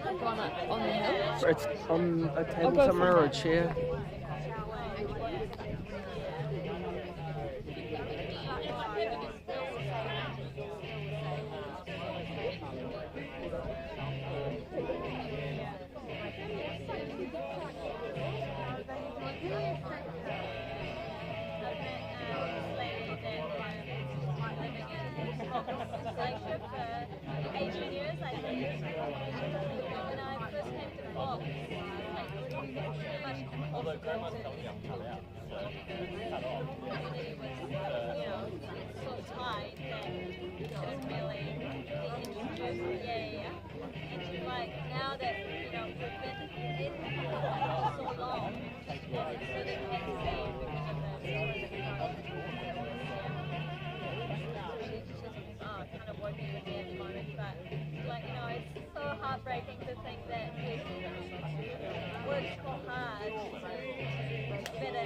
On the hill? It's on a table somewhere or a chair. Although grandma's coming up cut out, so cut off. Sort of tight that she was really introduced. Yeah. And she's like, now that, we've been in so long, it's sort of can see because of she's kind of working with me at the moment, but like, it's so heartbreaking to think that we've worked so hard to better,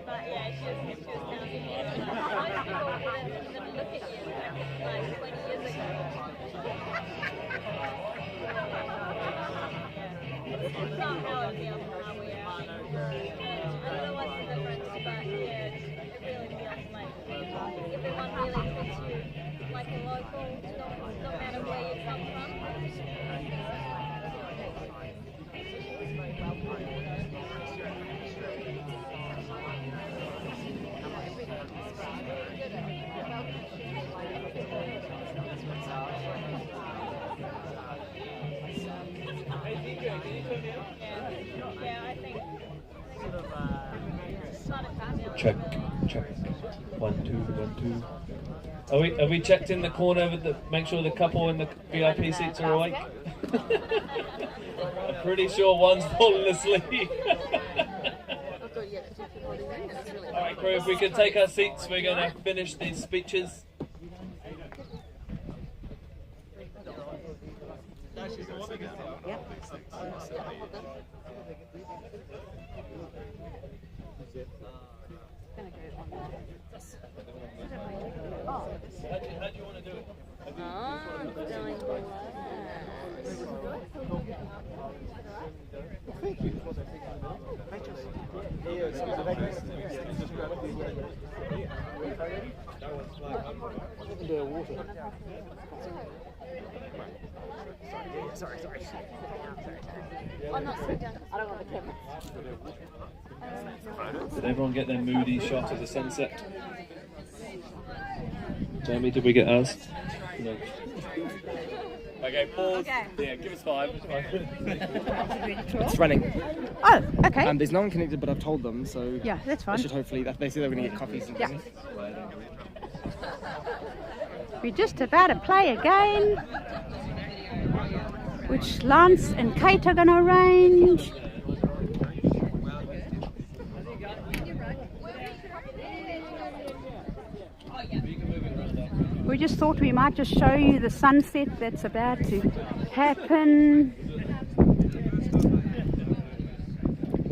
but she was counting it. Most people wouldn't even look at you like 20 years ago. It's not how it feels and how we are. I don't know what's the difference, but it really feels like everyone really treats you like a local, no matter where you come from. I think Check. 1, 2, 1, 2. Are we checked in the corner with make sure the couple in the VIP seats are awake? I'm pretty sure one's fallen asleep. Alright crew, if we could take our seats, we're going to finish these speeches. How do you want to do it? Thank you. Sorry. I'm not sitting down. I don't want the camera. Did everyone get their moody shot of the sunset? Jamie, did we get ours? No. Okay, pause. Okay. Yeah, give us 5. It's running. Oh, okay. There's no one connected, but I've told them, so Yeah, that's fine. they should hopefully. They said they were going to get coffees and things. We're just about to play a game, which Lance and Kate are going to arrange. We just thought we might just show you the sunset that's about to happen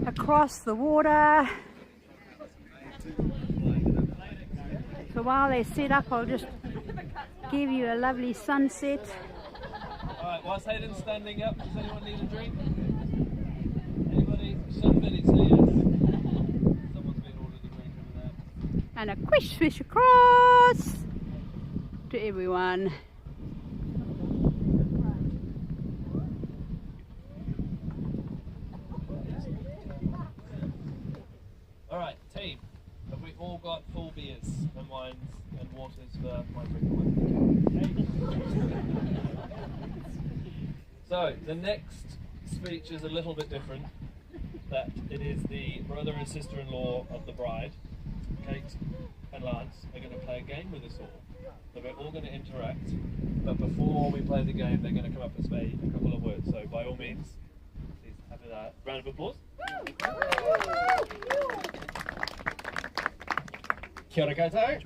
across the water. So while they're set up, I'll just give you a lovely sunset. Alright, whilst Hayden's standing up, does anyone need a drink? Anybody? Somebody say yes. Someone's been ordered a drink over there. And a quick swish across to everyone. Alright, team. Have we all got full beers and wines and waters for my drink? So, the next speech is a little bit different. That it is the brother and sister-in-law of the bride, Kate and Lance, are going to play a game with us all. So we're all going to interact, but before we play the game, they're going to come up and say a couple of words. So by all means, please have a round of applause. Kia ora koutou.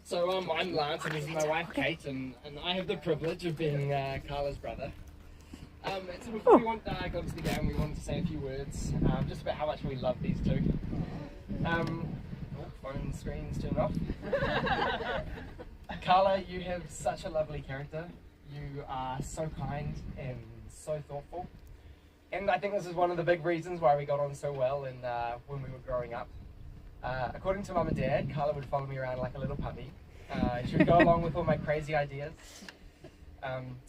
So I'm Lance and this is my wife Kate, and I have the privilege of being Carla's brother. So before we got into the game, we wanted to say a few words just about how much we love these two. Phone screen's turned off. Carla, you have such a lovely character. You are so kind and so thoughtful. And I think this is one of the big reasons why we got on so well when we were growing up. According to Mum and Dad, Carla would follow me around like a little puppy. She would go along with all my crazy ideas.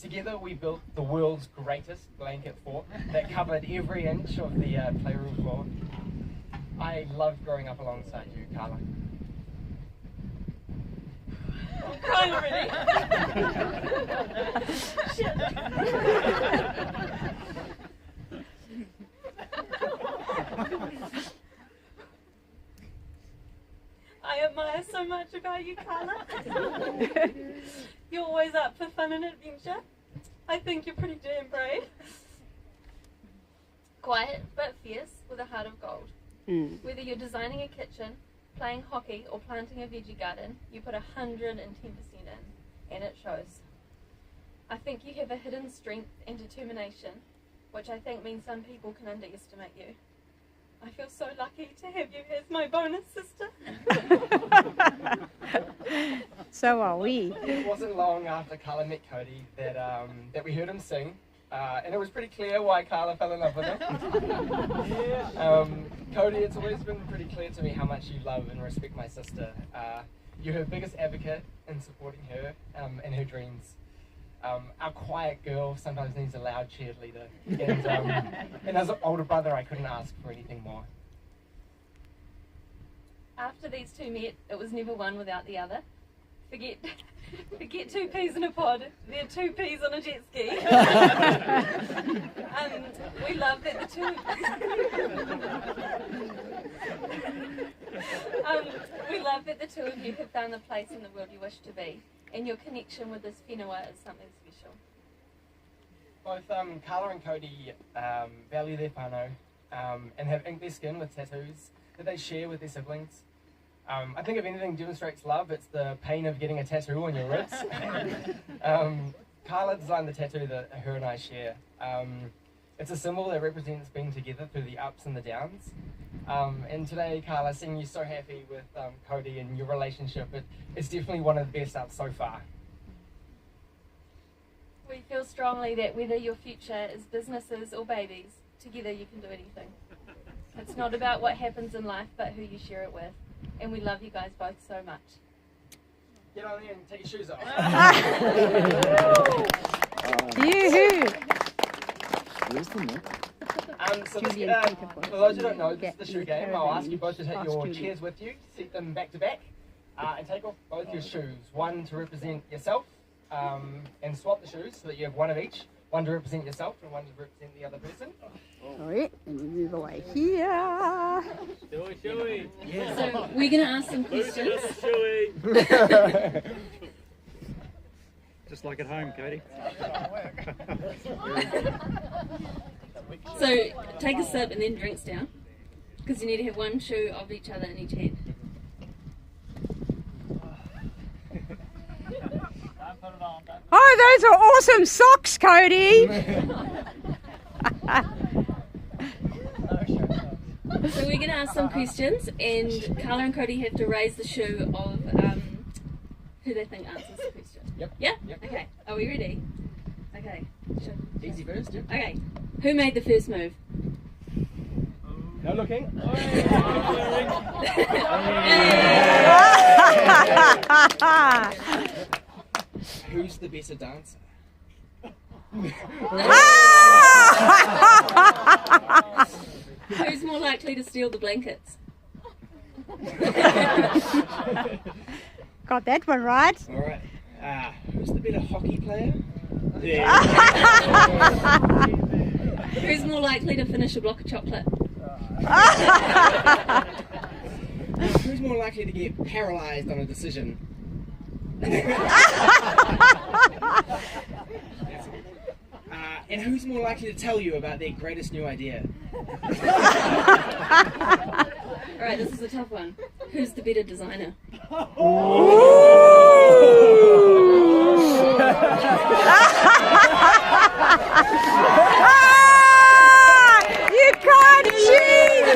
Together we built the world's greatest blanket fort that covered every inch of the playroom floor. I loved growing up alongside you, Carla. I'm crying already. Shit. I admire so much about you, Carla. You're always up for fun and adventure. I think you're pretty damn brave. Quiet but fierce with a heart of gold. Whether you're designing a kitchen, playing hockey or planting a veggie garden, you put 110% in, and it shows. I think you have a hidden strength and determination, which I think means some people can underestimate you. I feel so lucky to have you as my bonus sister. So are we. It wasn't long after Carla met Cody that we heard him sing, and it was pretty clear why Carla fell in love with him. Cody, it's always been pretty clear to me how much you love and respect my sister. You're her biggest advocate in supporting her and her dreams. Our quiet girl sometimes needs a loud cheerleader, and as an older brother, I couldn't ask for anything more. After these two met, it was never one without the other. Forget two peas in a pod. They're two peas on a jet ski. We love that the two. We love that the two of you have found the place in the world you wish to be, and your connection with this whenua is something special. Both Carla and Cody value their whānau and have inked their skin with tattoos that they share with their siblings. I think if anything demonstrates love, it's the pain of getting a tattoo on your ribs. Carla designed the tattoo that her and I share. It's a symbol that represents being together through the ups and the downs. And today, Carla, seeing you so happy with Cody and your relationship, it's definitely one of the best up so far. We feel strongly that whether your future is businesses or babies, together you can do anything. It's not about what happens in life, but who you share it with. And we love you guys both so much. Get on there and take your shoes off. Yoo-hoo! Where's the milk? So this, for those who don't know, this is the shoe game. I'll ask you both to take your chairs with you, seat them back to back, and take off both your shoes. One to represent yourself, and swap the shoes so that you have one of each. One to represent yourself and one to represent the other person. Alright, and we move away here. Shoey. Yeah. So we're going to ask some questions. Just like at home, Cody. So take a sip and then drinks down, because you need to have one shoe of each other in each hand. Oh, those are awesome socks, Cody! So we're going to ask some questions, and Carla and Cody have to raise the shoe of who they think answers the question. Yep. Yeah? Yep. Okay. Are we ready? Okay. Sure. Easy first, yep. Okay. Who made the first move? No looking. Who's the better dancer? Who's more likely to steal the blankets? Got that one right. Alright. Who's the better hockey player? Who's more likely to finish a block of chocolate? Who's more likely to get paralysed on a decision? And who's more likely to tell you about their greatest new idea? Alright, this is a tough one. Who's the better designer? You can't cheat!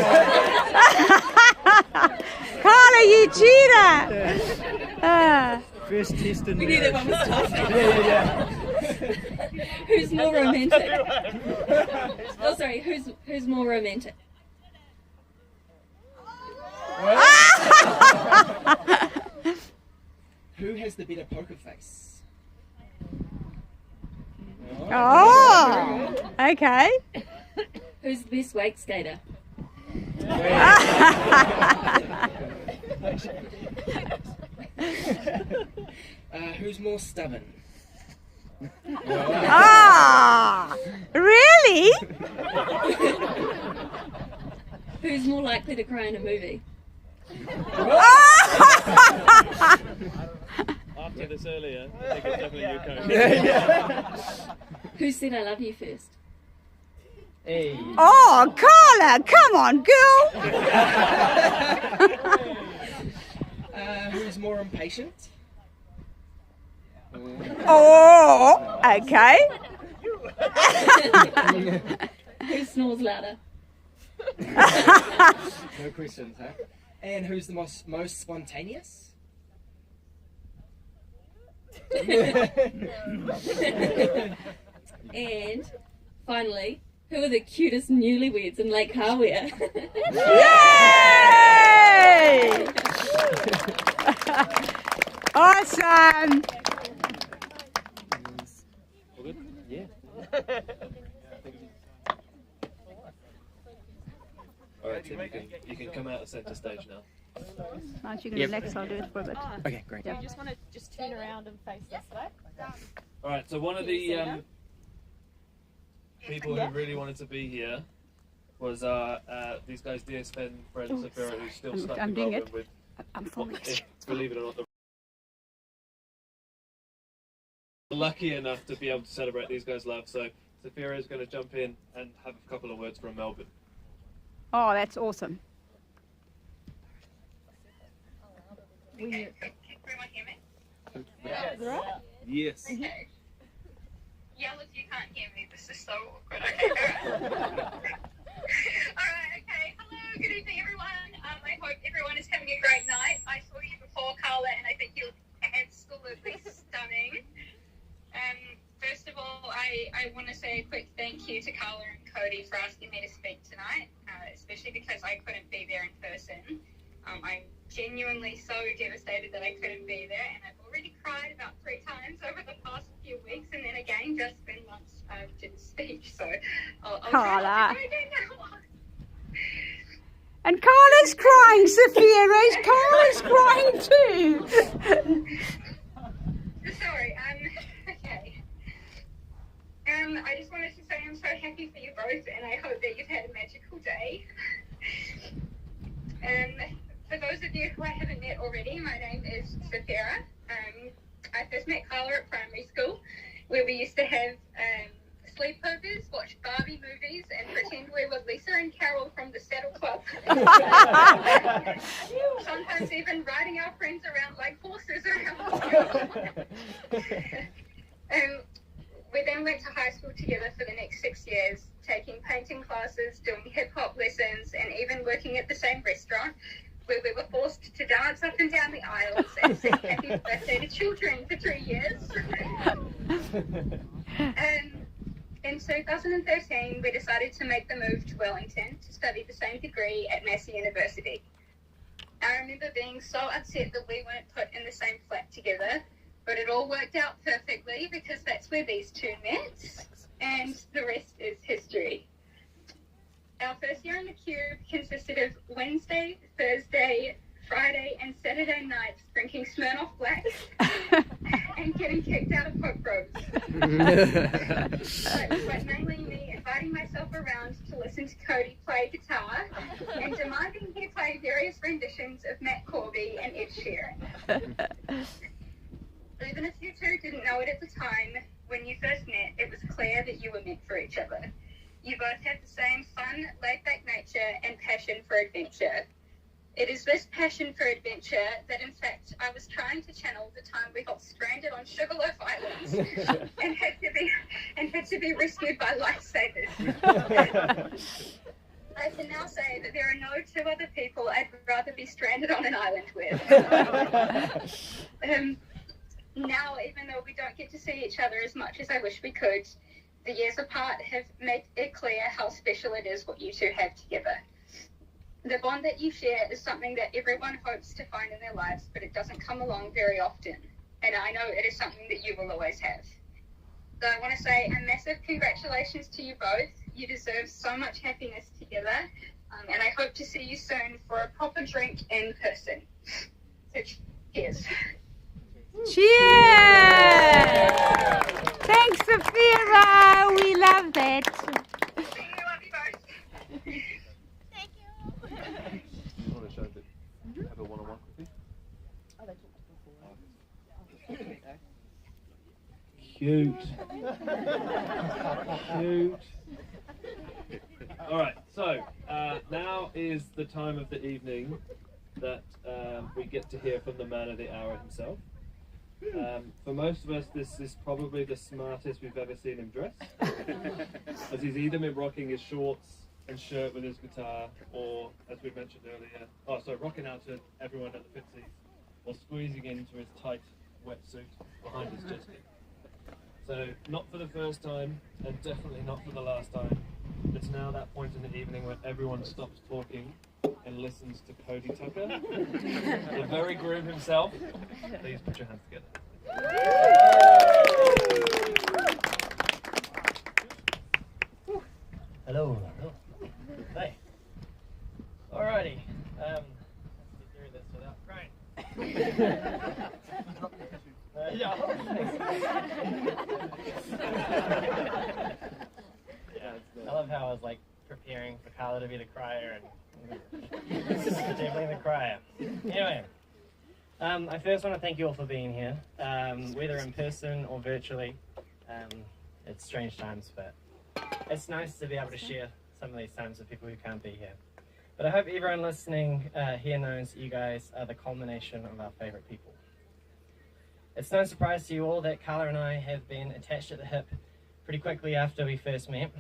Carla, you cheater! First test in We knew that one was tough. Who's more romantic? Oh, sorry. Who's more romantic? Who has the better poker face? Oh, okay. Who's the best wake skater? Who's more stubborn? Ah, really? Who's more likely to cry in a movie? After this earlier, I think it's definitely you, Cody. Who said I love you first? Hey. Oh, Carla, come on, girl. Who's more impatient? Oh, okay. Who snores louder? No questions, huh? And who's the most spontaneous? And finally, who are the cutest newlyweds in Lake Hawea? Yay! Awesome. All good? Yeah. Alright, Tim, you can come out of centre stage now. Once you can Yep. relax, I'll do it for a bit. Okay, great. You just want to just turn around and face this way. Alright, so one of the people who really wanted to be here was these guys, dear Sven, friend Oh, Sapphira, who's still I'm- stuck I'm in doing Melbourne it. with, I'm filming it. believe it or not, lucky enough to be able to celebrate these guys' love. So Sapphira is going to jump in and have a couple of words from Melbourne. Oh, that's awesome. Can everyone hear me? Yes. Okay. Yell if you can't hear me. This is so awkward. Okay. Alright, okay. Hello, good evening, everyone. I hope everyone is having a great night. I saw you before, Carla, and I think you look absolutely stunning. First of all, I want to say a quick thank you to Carla and Cody for asking me to speak tonight, especially because I couldn't be there in person. I'm genuinely so devastated that I couldn't be there, and I've already cried about 3 times over the past few weeks, and then again just in lunch to the speech. So I'll try not to do again now. And Carla's crying, Sapphira. Carla's crying too. Sorry. Okay. I just wanted to say I'm so happy for you both, and I hope that you've had a magical day. For those of you who I haven't met already, my name is Sapphira. I first met Carla at primary school, where we used to have sleepovers, watch Barbie movies, and pretend we were Lisa and Carol from the Saddle Club. Sometimes even riding our friends around like horses around the school. We then went to high school together for the next 6 years, taking painting classes, doing hip-hop lessons, and even working at the same restaurant, where we were forced to dance up and down the aisles and sing happy birthday to children for 3 years. In 2013, we decided to make the move to Wellington to study the same degree at Massey University. I remember being so upset that we weren't put in the same flat together, but it all worked out perfectly because that's where these two met, and the rest is history. Our first year in the Cube consisted of Wednesday, Thursday, Friday, and Saturday nights drinking Smirnoff Black and getting kicked out of Pope Groves. But mainly me inviting myself around to listen to Cody play guitar and demanding he play various renditions of Matt Corby and Ed Sheeran. Even if you two didn't know it at the time, when you first met, it was clear that you were meant for each other. You both had the same fun, laid-back nature and passion for adventure. It is this passion for adventure that, in fact, I was trying to channel the time we got stranded on Sugarloaf Islands and had to be rescued by lifesavers. I can now say that there are no 2 other people I'd rather be stranded on an island with. Now, even though we don't get to see each other as much as I wish we could, the years apart have made it clear how special it is what you two have together. The bond that you share is something that everyone hopes to find in their lives, but it doesn't come along very often. And I know it is something that you will always have. So I want to say a massive congratulations to you both. You deserve so much happiness together. And I hope to see you soon for a proper drink in person. So cheers. Cheers! Thanks, Sophia. We love that. See you, love you both. Thank you. You want to show that have a one-on-one quickly? Cute. Cute. Alright, so now is the time of the evening that we get to hear from the man of the hour himself. For most of us, this is probably the smartest we've ever seen him dress. As he's either been rocking his shorts and shirt with his guitar, or, as we mentioned earlier, rocking out to everyone at the Fitzies, or squeezing into his tight wetsuit behind his jet ski. So, not for the first time, and definitely not for the last time. It's now that point in the evening when everyone stops talking and listens to Cody Tucker, the very groom himself. Please put your hands together. Hello. Hey. Alrighty. Let's get through this without crying. I love how I was like preparing for Carla to be the crier, and definitely the crier. Anyway, I first want to thank you all for being here, whether in person or virtually. It's strange times, but it's nice to be able to share some of these times with people who can't be here. But I hope everyone listening here knows that you guys are the culmination of our favourite people. It's no surprise to you all that Carla and I have been attached at the hip pretty quickly after we first met,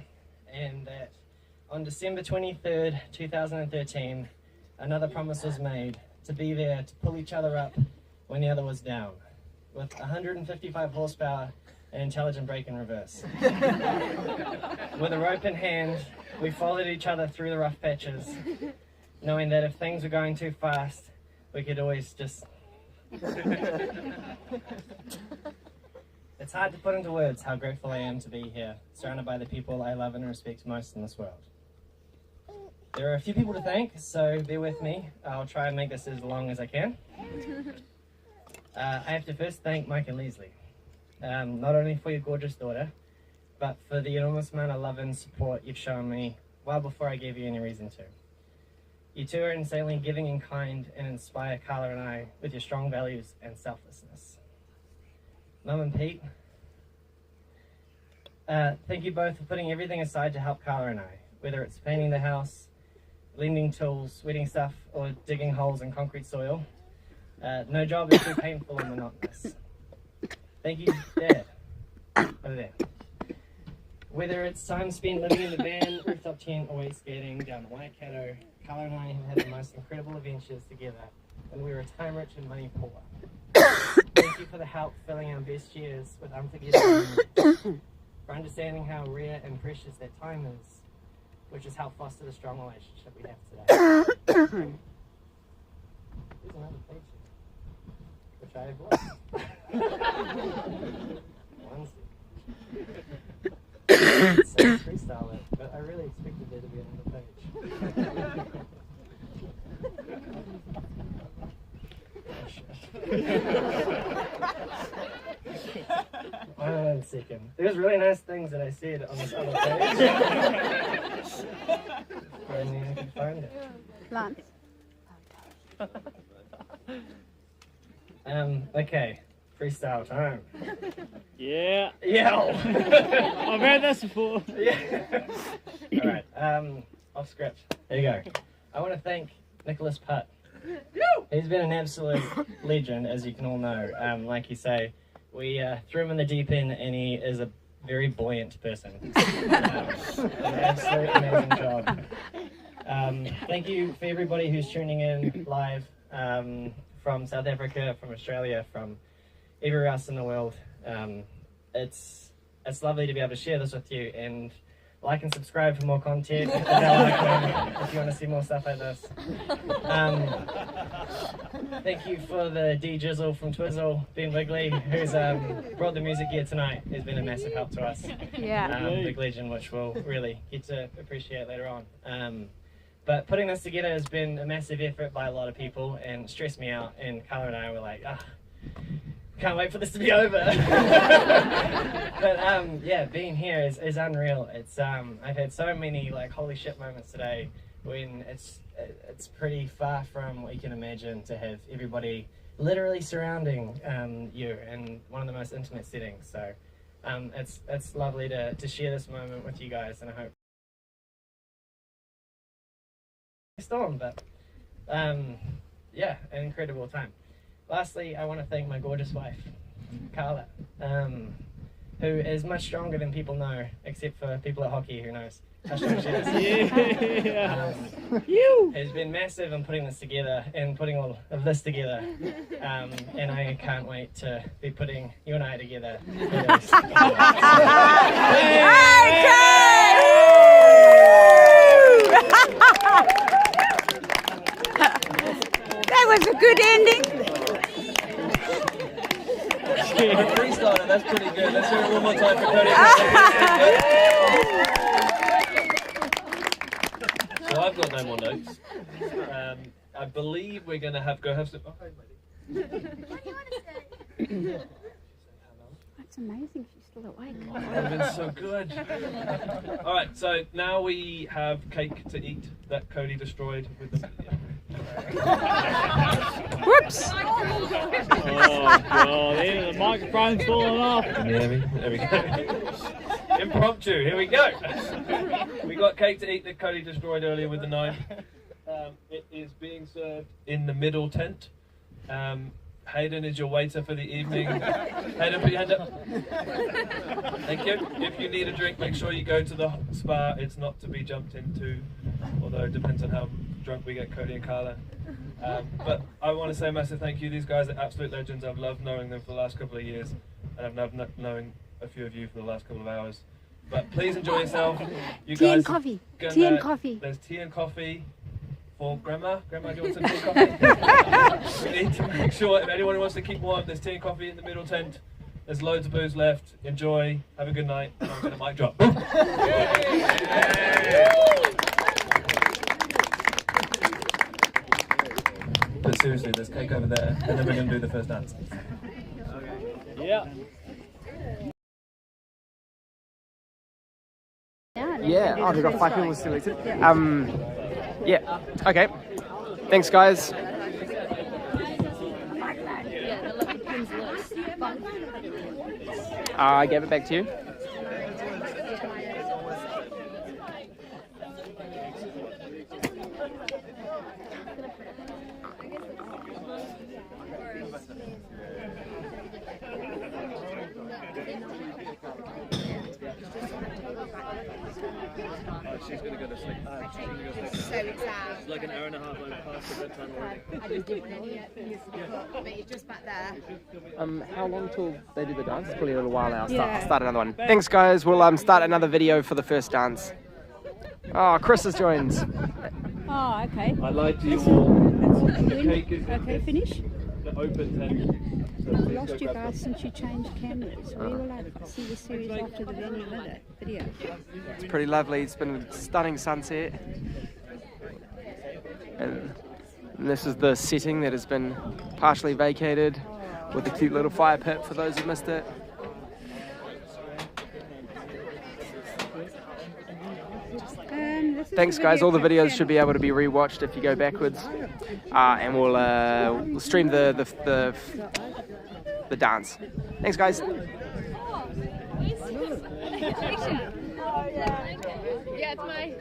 and that on December 23rd, 2013, another promise was made to be there to pull each other up when the other was down, with 155 horsepower and intelligent brake in reverse. With a rope in hand, we followed each other through the rough patches, knowing that if things were going too fast, we could always just... It's hard to put into words how grateful I am to be here, surrounded by the people I love and respect most in this world. There are a few people to thank, so bear with me. I'll try and make this as long as I can. I have to first thank Mike and Leslie, not only for your gorgeous daughter, but for the enormous amount of love and support you've shown me well before I gave you any reason to. You two are insanely giving and kind and inspire Carla and I with your strong values and selflessness. Mum and Pete, thank you both for putting everything aside to help Carla and I, whether it's painting the house, lending tools, wedding stuff, or digging holes in concrete soil. No job is too painful and monotonous. Thank you, Dad, over there. Whether it's time spent living in the van, rooftop tent, or ice skating down the Waikato, Carla and I have had the most incredible adventures together, and we were time rich and money poor. Thank you for the help filling our best years with unforgettable memories, for understanding how rare and precious that time is, which has helped foster the strong relationship we have today. There's another page here, which I have lost. One second. So freestyle it, but I really expected there to be another page. One second. There's really nice things that I said on this other page. I mean, I can find it. Lance. Okay. Freestyle time. Yeah. Yeah. I've heard this before. Yeah. Alright, off script. There you go. I want to thank Nicholas Putt. He's been an absolute legend, as you can all know. Like you say, we threw him in the deep end, and he is a very buoyant person. An absolute amazing job. Thank you for everybody who's tuning in live from South Africa, from Australia, from everywhere else in the world. It's it's lovely to be able to share this with you, and like and subscribe for more content if you want to see more stuff like this. Thank you for the D-Jizzle from Twizzle, Ben Wigley, who's brought the music here tonight. He's been a massive help to us. Yeah. Big legend, which we'll really get to appreciate later on. But putting this together has been a massive effort by a lot of people and stressed me out, and Carla and I were like, can't wait for this to be over. But yeah, being here is unreal. It's I've had so many like holy shit moments today when it's pretty far from what you can imagine to have everybody literally surrounding you in one of the most intimate settings. So it's lovely to share this moment with you guys, and I hope storm, but yeah, an incredible time. Lastly, I want to thank my gorgeous wife, Carla, who is much stronger than people know, except for people at hockey who knows how strong she is. Yeah. Has been massive in putting this together and putting all of this together, and I can't wait to be putting you and I together. That was a good ending. Freestyle, that's pretty good. Let's hear it one more time for Cody. So I've got no more notes. I believe we're going to go have some... That's amazing she's still awake. Oh, that would have been so good. Alright, so now we have cake to eat that Cody destroyed with the... Whoops! Oh god, the microphone's falling off. Can you hear me? There we go. Impromptu, here we go. We got cake to eat that Cody destroyed earlier with the knife. It is being served in the middle tent. Hayden is your waiter for the evening. Hayden, put your hand up. Thank you. If you need a drink, make sure you go to the spa. It's not to be jumped into, although it depends on how drunk we get Cody and Carla. But I want to say a massive thank you. These guys are absolute legends. I've loved knowing them for the last couple of years, and I've loved knowing a few of you for the last couple of hours. But please enjoy yourself. You Tea guys and coffee. Tea and coffee. There's tea and coffee for Grandma. Grandma, do you want some tea and coffee? We need to make sure if anyone wants to keep warm, there's tea and coffee in the middle tent. There's loads of booze left. Enjoy. Have a good night. And I'm going to mic drop. But seriously, there's cake over there, and then we're going to do the first dance. Yeah. Yeah, oh, they've got 5 people selected. Yeah, okay. Thanks, guys. I gave it back to you. She's going to go to sleep. She's going to go to sleep. It's like an hour and a half past the bedtime already. I just didn't know yet. But it's just back there. How long till they do the dance? It's probably a little while now. Start another one. Thanks, guys. We'll start another video for the first dance. Oh, Chris has joined. Oh, okay. I lied to you all. The cake is Okay, finish. the open tent. So I've please lost go you grab guys since you changed cameras. We will see the series after the video. It's pretty lovely. It's been a stunning sunset. And this is the setting that has been partially vacated with a cute little fire pit for those who missed it. Thanks, guys. All the videos should be able to be rewatched if you go backwards, and we'll stream the dance. Thanks, guys. Yeah, it's my